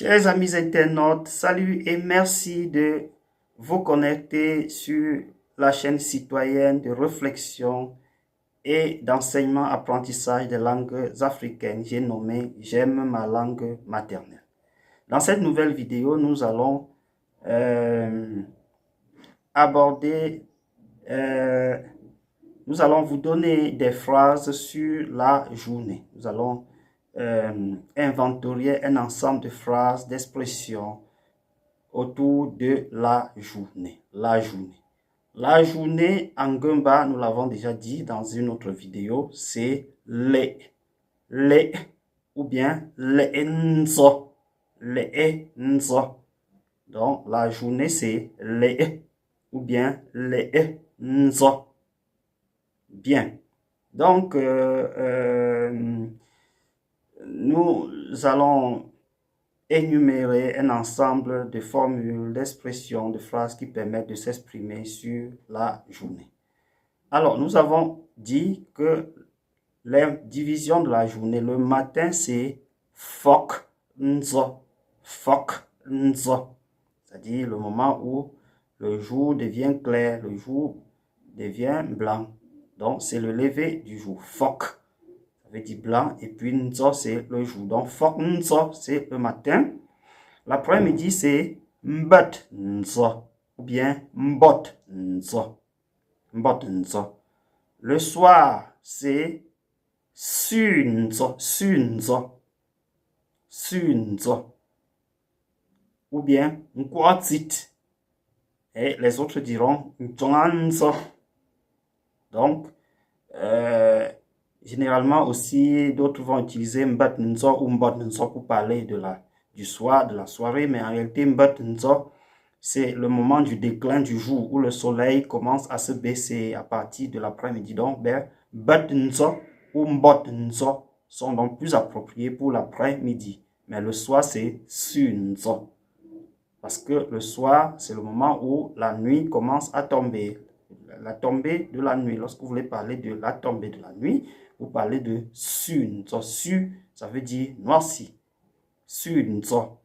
Chers amis internautes, salut et merci de vous connecter sur la chaîne citoyenne de réflexion et d'enseignement apprentissage des langues africaines. J'ai nommé J'aime ma langue maternelle. Dans cette nouvelle vidéo, nous allons nous allons vous donner des phrases sur la journée. Nous allons inventorier un ensemble de phrases, d'expressions autour de la journée. La journée en Gumba, nous l'avons déjà dit dans une autre vidéo, c'est le ou bien le nzo. Donc la journée c'est le ou bien le nzo. Bien. Donc nous allons énumérer un ensemble de formules, d'expressions, de phrases qui permettent de s'exprimer sur la journée. Alors, nous avons dit que les divisions de la journée, le matin, c'est fok nzo, c'est-à-dire le moment où le jour devient clair, le jour devient blanc. Donc, c'est le lever du jour, fok. Ça veut dire blanc, et puis nzo, c'est le jour. Donc, fok nzo, c'est le matin. L'après-midi, c'est mbot nzo, ou bien mbot nzo. Le soir, c'est su nzo, ou bien nkwatit. Et les autres diront nzo. Donc, généralement aussi, d'autres vont utiliser mbot nzo ou mbot nzo pour parler du soir, de la soirée, mais en réalité, mbot nzo, c'est le moment du déclin du jour où le soleil commence à se baisser à partir de l'après-midi. Donc, mbot nzo ou mbot nzo sont donc plus appropriés pour l'après-midi. Mais le soir, c'est su nzo. Parce que le soir, c'est le moment où la nuit commence à tomber. La tombée de la nuit. Lorsque vous voulez parler de la tombée de la nuit, vous parlez de su nzo. Su, ça veut dire noirci. Su nzo.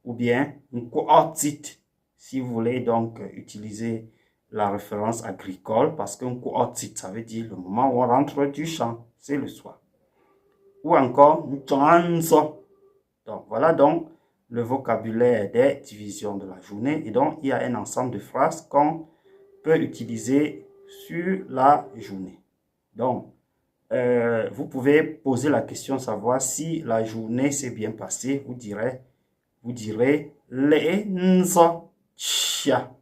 Ou bien nkwatit. Si vous voulez donc utiliser la référence agricole, parce que nkwatit, ça veut dire le moment où on rentre du champ. C'est le soir. Ou encore nzo. Donc voilà donc le vocabulaire des divisions de la journée. Et donc, il y a un ensemble de phrases qu'on peut utiliser sur la journée. Donc, vous pouvez poser la question, savoir si la journée s'est bien passée. Vous direz le nzo chia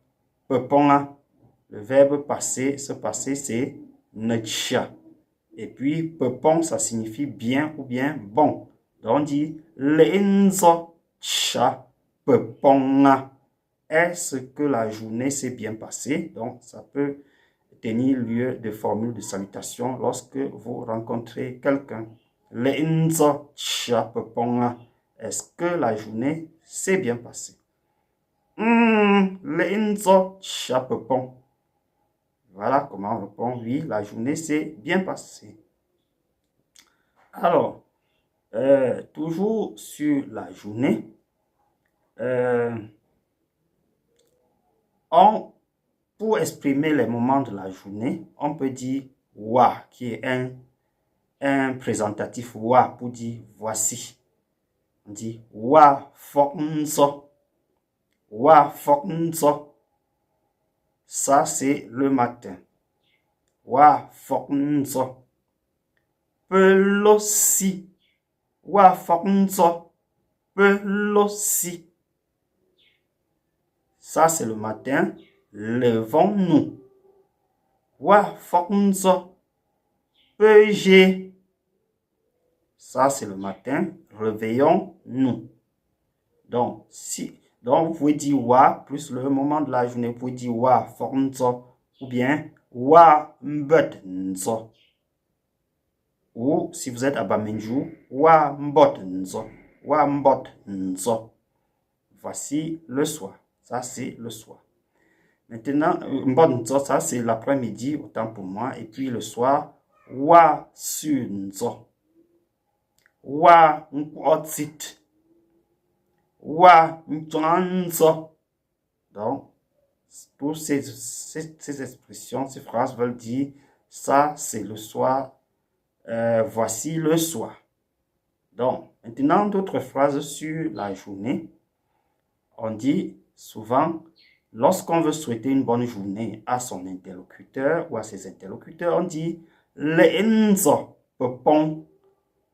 peponga. Le verbe passer, se passer, c'est nchia. Et puis, pepon, ça signifie bien ou bien bon. Donc, on dit le nzo chia peponga. Est-ce que la journée s'est bien passée? Donc, ça peut tenir lieu de formule de salutation lorsque vous rencontrez quelqu'un. Le nzo chia peponga. Est-ce que la journée s'est bien passée? Le nzo chia pepon. Voilà comment on répond. Oui, la journée s'est bien passée. Alors, toujours sur la journée, pour exprimer les moments de la journée, on peut dire wa, qui est un présentatif wa pour dire voici. On dit wa fok nzo. Wa fok nzo. Ça, c'est le matin. Wa fok nzo. Pelosi. Wa fok nzo. Pelosi. Ça, c'est le matin. Levons-nous. Wa fok nzo. Peje. Ça, c'est le matin. Réveillons-nous. Donc, vous pouvez dire wa plus le moment de la journée. Vous pouvez dire wa fok nzo ou bien wa mbot nzo. Ou si vous êtes à Bamenjou, wa mbot nzo. Wa mbot nzo. Voici le soir. Ça, c'est le soir. Maintenant, mbot nzo, ça, c'est l'après-midi, autant pour moi. Et puis le soir, wa su nzo. Wa nkwatit. wa nzo. Donc, toutes ces expressions, ces phrases veulent dire ça, c'est le soir, voici le soir. Donc, maintenant, d'autres phrases sur la journée. On dit souvent, lorsqu'on veut souhaiter une bonne journée à son interlocuteur ou à ses interlocuteurs, on dit Le'enzo pepon.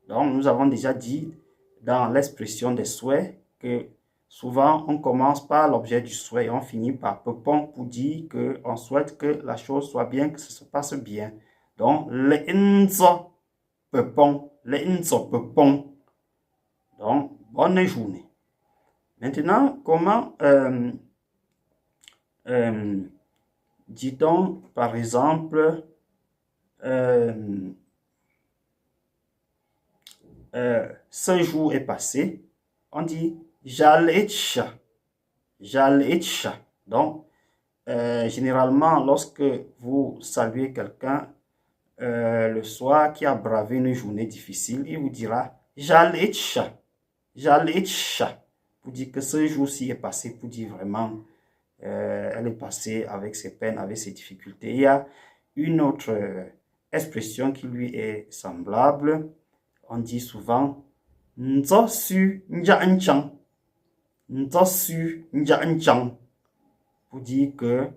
Donc, nous avons déjà dit dans l'expression des souhaits que souvent on commence par l'objet du souhait et on finit par pepon pour dire qu'on souhaite que la chose soit bien, que ça se passe bien. Donc, Le'enzo pepon, Le'enzo pepon. Donc, bonne journée. Maintenant, comment dit-on, par exemple, ce jour est passé, on dit Jal'etcha. Jal'etcha. Donc, généralement, lorsque vous saluez quelqu'un le soir qui a bravé une journée difficile, il vous dira Jal'etcha. Jal'etcha. Pour dire que ce jour-ci est passé, pour dire vraiment, elle est passée avec ses peines, avec ses difficultés. Il y a une autre expression qui lui est semblable. On dit souvent Nzosu nja'nchang. Nzosu nja'nchang. Pour dire que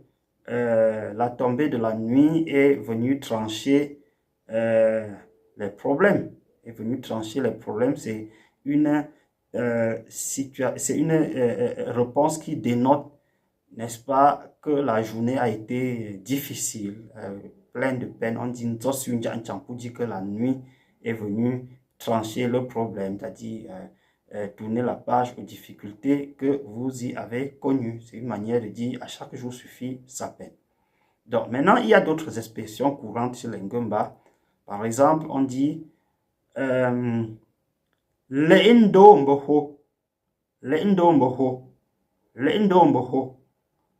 la tombée de la nuit est venue trancher les problèmes. Est venue trancher les problèmes. C'est une réponse qui dénote, n'est-ce pas, que la journée a été difficile, pleine de peine. On dit Nzosu nja'nchang pour dire que la nuit est venue trancher le problème, c'est-à-dire tourner la page aux difficultés que vous y avez connues. C'est une manière de dire à chaque jour suffit sa peine. Donc maintenant, il y a d'autres expressions courantes sur les Ngumba. Par exemple, on dit Le'endo mboho. Le'endo mboho. Le'endo mboho.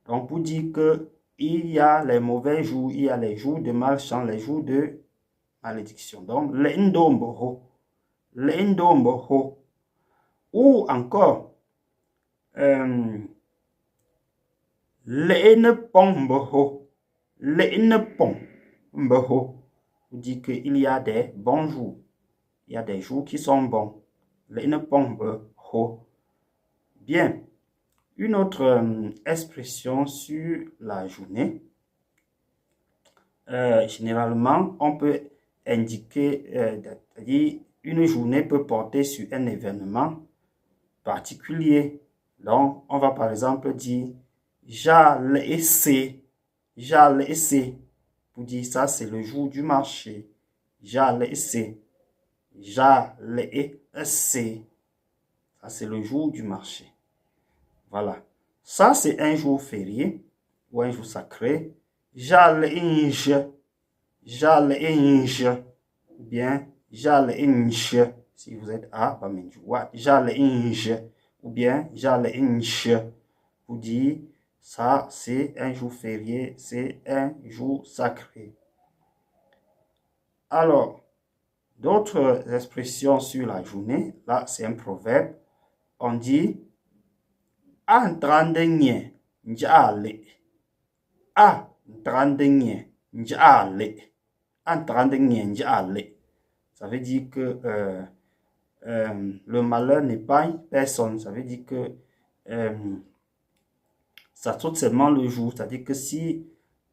Donc pour dire que il y a les mauvais jours, il y a les jours de malchance, les jours de malédiction. Donc Le'endo mboho. Le'endo mboho. Ou encore, le'ene pong mboho. Le'ene pong mboho. Vous dites qu'il y a des bons jours. Il y a des jours qui sont bons. Le'ene pong mboho. Bien. Une autre expression sur la journée. Généralement, on peut indiquer, c'est-à-dire une journée peut porter sur un événement particulier. Donc, on va par exemple dire Jal'esse. Jal'esse. Pour dire ça, c'est le jour du marché. Jal'esse. Jal'esse. Ça, c'est le jour du marché. Voilà. Ça, c'est un jour férié ou un jour sacré. Jal'inge. Jal'inge. Ou bien Jal'inge. Si vous êtes à Bamenjoua, Jal'inge. Ou bien Jal'inge. Vous dire, ça c'est un jour férié, c'est un jour sacré. Alors, d'autres expressions sur la journée, là c'est un proverbe. On dit Antrandenye njale. Antrandenye njale. Antrandenye njale. Ça veut dire que le malheur n'épargne personne. Ça veut dire que ça saute seulement le jour. C'est-à-dire que si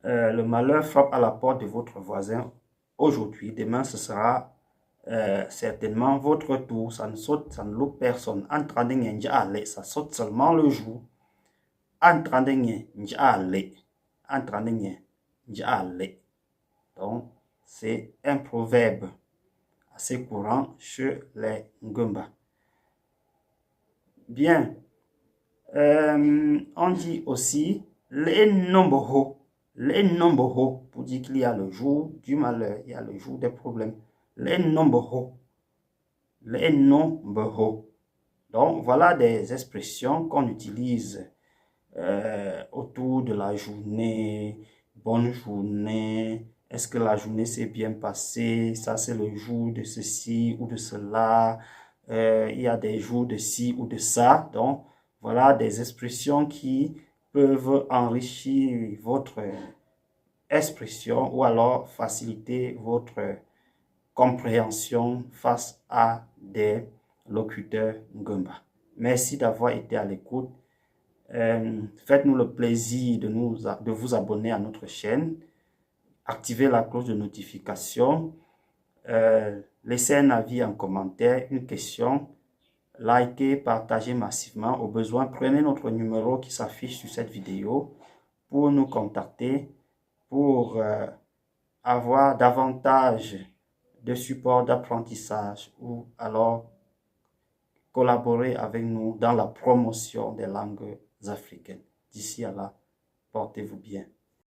le malheur frappe à la porte de votre voisin aujourd'hui, demain ce sera certainement votre tour. Ça ne saute, ça ne loupe personne. Ça saute seulement le jour. Donc, c'est un proverbe assez courant chez les Ngumba. Bien. On dit aussi l'ennomboho. L'ennomboho pour dire qu'il y a le jour du malheur, il y a le jour des problèmes. L'ennomboho. L'ennomboho. Donc, voilà des expressions qu'on utilise autour de la journée. Bonne journée. Est-ce que la journée s'est bien passée? Ça, c'est le jour de ceci ou de cela. Il y a des jours de ci ou de ça. Donc, Voilà des expressions qui peuvent enrichir votre expression ou alors faciliter votre compréhension face à des locuteurs Ngumba. Merci d'avoir été à l'écoute. Faites-nous le plaisir de vous abonner à notre chaîne. Activez la cloche de notification. Laissez un avis en commentaire, une question. Likez, partagez massivement. Au besoin, prenez notre numéro qui s'affiche sur cette vidéo pour nous contacter, pour avoir davantage de support d'apprentissage ou alors collaborer avec nous dans la promotion des langues africaines. D'ici à là, portez-vous bien.